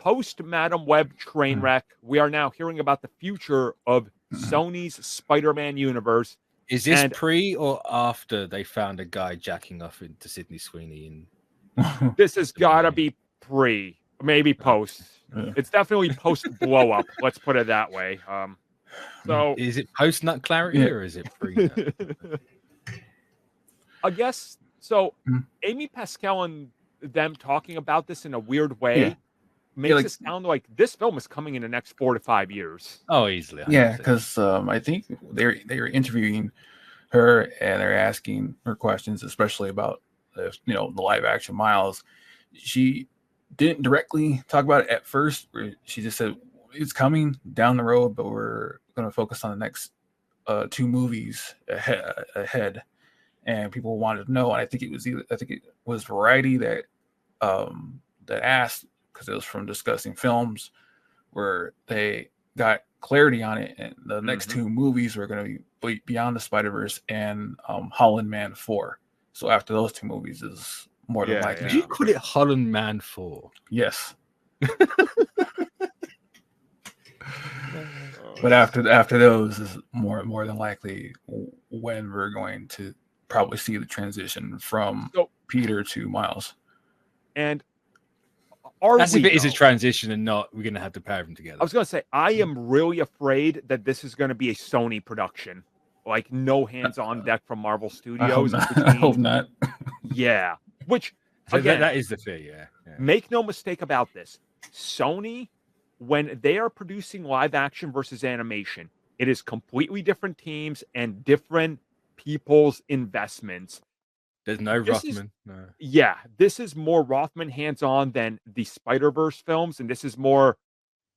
post Madam Web train wreck, we are now hearing about the future of Sony's Spider-Man universe. Is this pre or after they found a guy jacking off into Sydney Sweeney? And this has got to be pre, maybe post. It's definitely post blow up. Let's put it that way. So is it post Nut Clarity or is it pre? I guess so. Amy Pascal and them talking about this in a weird way makes it sound like this film is coming in the next 4 to 5 years. Oh, easily. 100%. Yeah, because I think they were interviewing her and they're asking her questions, especially about the live action Miles. She didn't directly talk about it at first. She just said it's coming down the road, but we're going to focus on the next 2 movies ahead. And people wanted to know, and I think it was Variety that asked, because it was from Discussing Films, where they got clarity on it, and the next 2 movies were going to be Beyond the Spider-Verse and Holland Man 4. So after those 2 movies is more than likely. Did you call it Holland Man 4? Yes. But after those is more than likely when we're going to probably see the transition from Peter to Miles. And that's if it is a transition and not we're going to have the pair of them together. I was going to say, I am really afraid that this is going to be a Sony production. Like, no hands on deck from Marvel Studios. I hope not. Yeah. Which, so again, that is the fear, yeah. Make no mistake about this. Sony, when they are producing live action versus animation, it is completely different teams and different people's investments. There's no Rothman. No. Yeah, this is more Rothman hands-on than the Spider-Verse films, and this is more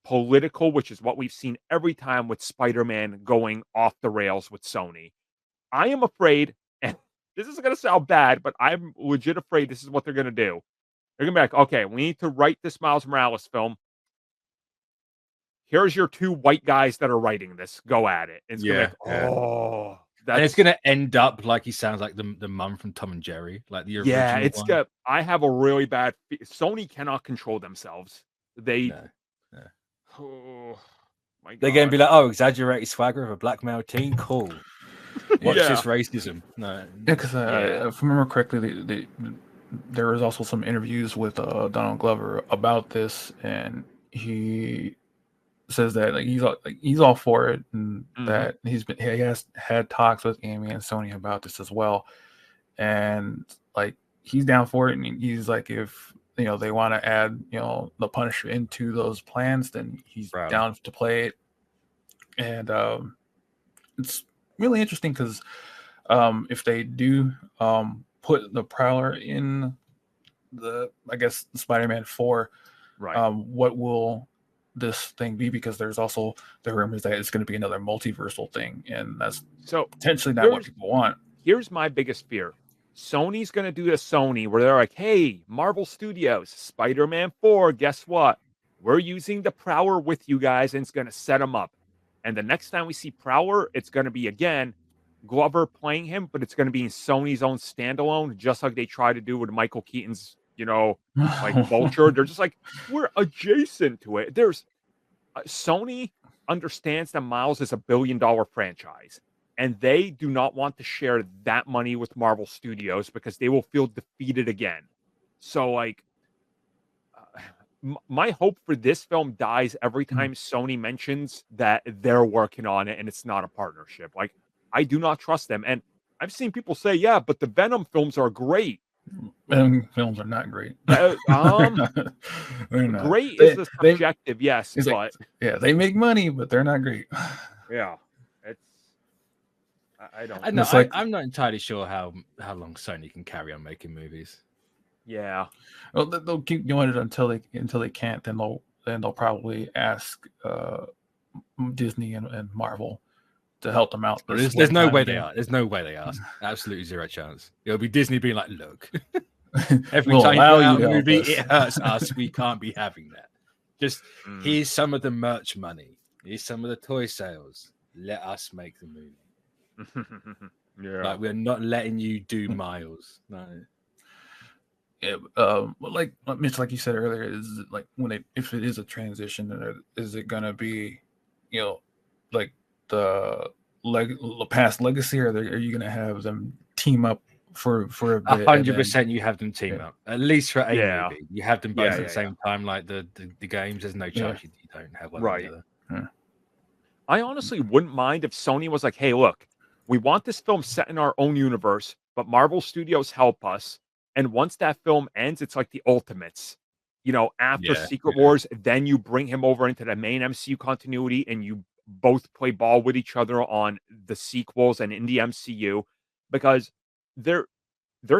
political, which is what we've seen every time with Spider-Man going off the rails with Sony. I am afraid, and this is going to sound bad, but I'm legit afraid this is what they're going to do. They're going to be like, okay, we need to write this Miles Morales film. Here's your 2 white guys that are writing this. Go at it. And it's going to be like, oh... And it's going to end up like he sounds like the mum from Tom and Jerry, like the original. Yeah, it's good. I have a really bad. Sony cannot control themselves. They. Oh, my God. They're going to be like, oh, exaggerated swagger of a black male teen. Cool. Watch this racism. No. Yeah, because if I remember correctly, there was also some interviews with Donald Glover about this, and he says that he's all for it, and that he has had talks with Amy and Sony about this as well, and like he's down for it, and he's like, if they want to add the Punisher into those plans, then he's down to play it. And it's really interesting because if they do put the Prowler in the Spider-Man 4, what will this thing be? Because there's also the rumors that it's going to be another multiversal thing, and that's potentially not what people want. Here's my biggest fear. Sony's going to do the Sony where they're like, hey, Marvel Studios, Spider-Man 4, guess what? We're using the Prowler with you guys, and it's going to set them up. And the next time we see Prowler, it's going to be, again, Glover playing him, but it's going to be in Sony's own standalone, just like they try to do with Michael Keaton's like Vulture. They're just like, we're adjacent to it. There's Sony understands that Miles is $1 billion franchise, and they do not want to share that money with Marvel Studios because they will feel defeated again. So, like, my hope for this film dies every time Sony mentions that they're working on it and it's not a partnership. Like, I do not trust them. And I've seen people say, yeah, but the Venom films are great. Venom films are not great. They're not. Great is the subjective, yes, but they make money, but they're not great. Yeah, it's. I don't. I'm not entirely sure how long Sony can carry on making movies. Yeah. Well, they'll keep doing it until they can't. Then they'll probably ask Disney and Marvel to help them out. There's no way they are. There's no way they are. Absolutely zero chance. It'll be Disney being like, look, every time you have a movie, it hurts us. We can't be having that. Just here's some of the merch money. Here's some of the toy sales. Let us make the movie. Yeah. Like, we're not letting you do Miles. No. like Mitch, like you said earlier, is it like if it is a transition, is it gonna be, like the past legacy, or are you gonna have them team up for a bit? 100%, you have them team up at least for a movie. You have them both at the same time, like the games. There's no chance you don't have one together. I honestly wouldn't mind if Sony was like, "Hey, look, we want this film set in our own universe, but Marvel Studios help us. And once that film ends, it's like the Ultimates. After Secret Wars, then you bring him over into the main MCU continuity, and you both play ball with each other on the sequels and in the MCU, because they're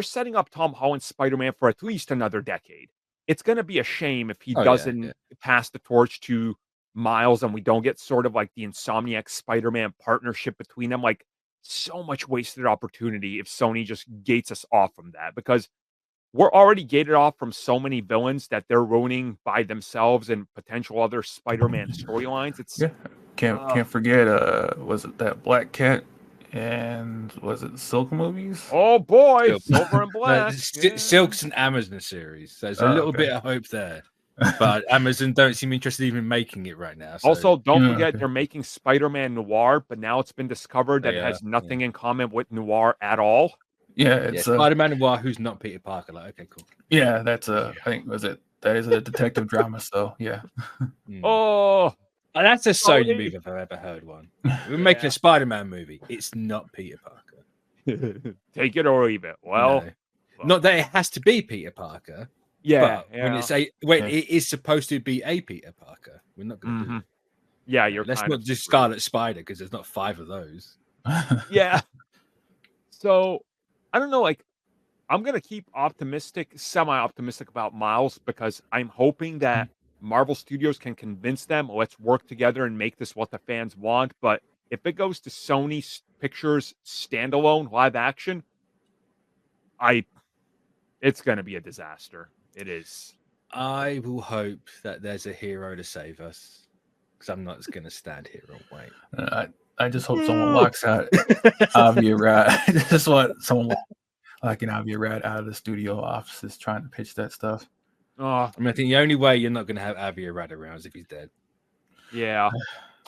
setting up Tom Holland's Spider-Man for at least another decade. It's going to be a shame if he doesn't pass the torch to Miles, and we don't get sort of like the Insomniac Spider-Man partnership between them. Like, so much wasted opportunity if Sony just gates us off from that, because we're already gated off from so many villains that they're ruining by themselves and potential other Spider-Man storylines. It's can't forget was it that Black Cat and was it Silk movies? Oh boy, Silver and Black. Silk's an Amazon series. So there's a little bit of hope there. But Amazon don't seem interested even making it right now. So. Also, don't forget they're making Spider-Man Noir, but now it's been discovered that it has nothing in common with Noir at all. Yeah, it's Spider-Man Noir, who's not Peter Parker. Like, okay, cool. Yeah, that's I think that is a detective drama. So yeah. Oh, that's a Sony movie if I've ever heard one. We're making a Spider-Man movie. It's not Peter Parker. Take it or leave it. Well, not that it has to be Peter Parker. Yeah, when it is supposed to be a Peter Parker, we're not going to do it. Yeah, let's not do Scarlet Spider because there's not 5 of those. Yeah. So I don't know. Like, I'm gonna keep semi-optimistic about Miles, because I'm hoping that Marvel Studios can convince them, let's work together and make this what the fans want. But if it goes to Sony Pictures standalone live action, it's gonna be a disaster. It is. I will hope that there's a hero to save us, because I'm not just going to stand here and wait. I just hope someone locks out Avi Arad. I just want someone like an Avi Arad out of the studio offices trying to pitch that stuff. I think the only way you're not going to have Avi Arad around is if he's dead. Yeah.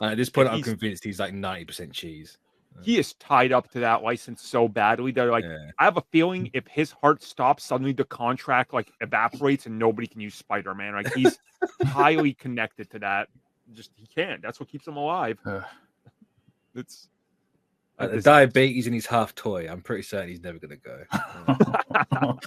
At this point, I'm convinced he's like 90% cheese. He is tied up to that license so badly that I have a feeling if his heart stops, suddenly the contract evaporates and nobody can use Spider-Man. Like, he's highly connected to that. Just he can't. That's what keeps him alive. It's the diabetes and he's half toy. I'm pretty certain he's never going to go.